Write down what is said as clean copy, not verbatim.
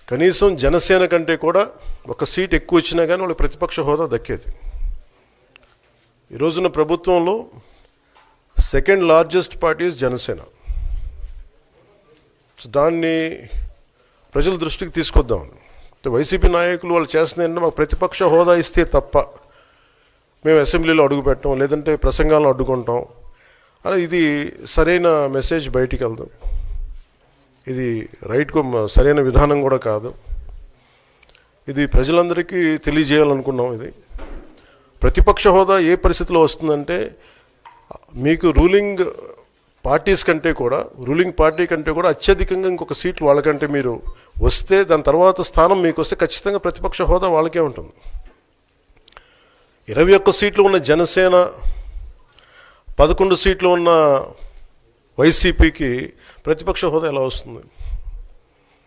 కనీసం జనసేన కంటే కూడా ఒక సీట్ ఎక్కువ వచ్చినా కానీ వాళ్ళకి ప్రతిపక్ష హోదా దక్కేది. ఈ రోజున ప్రభుత్వంలో second largest party is Janasena. దాన్ని ప్రజల దృష్టికి తీసుకొద్దామని వైసీపీ నాయకులు వాళ్ళు చేస్తుంది ఏంటంటే మాకు ప్రతిపక్ష హోదా ఇస్తే తప్ప మేము అసెంబ్లీలో అడుగు పెట్టాం, లేదంటే ప్రసంగాలను అడ్డుకుంటాం అని. ఇది సరైన మెసేజ్ బయటికి వెళ్దాం. ఇది సరైన విధానం కూడా కాదు. ఇది ప్రజలందరికీ తెలియజేయాలనుకున్నాం. ఇది ప్రతిపక్ష హోదా ఏ పరిస్థితిలో వస్తుందంటే మీకు రూలింగ్ పార్టీ కంటే కూడా అత్యధికంగా ఇంకొక సీట్లు వాళ్ళకంటే మీరు వస్తే దాని తర్వాత స్థానం మీకు వస్తే ఖచ్చితంగా ప్రతిపక్ష హోదా వాళ్ళకే ఉంటుంది. 21 సీట్లు ఉన్న జనసేన, 11 సీట్లు ఉన్న వైసీపీకి ప్రతిపక్ష హోదా ఎలా వస్తుంది?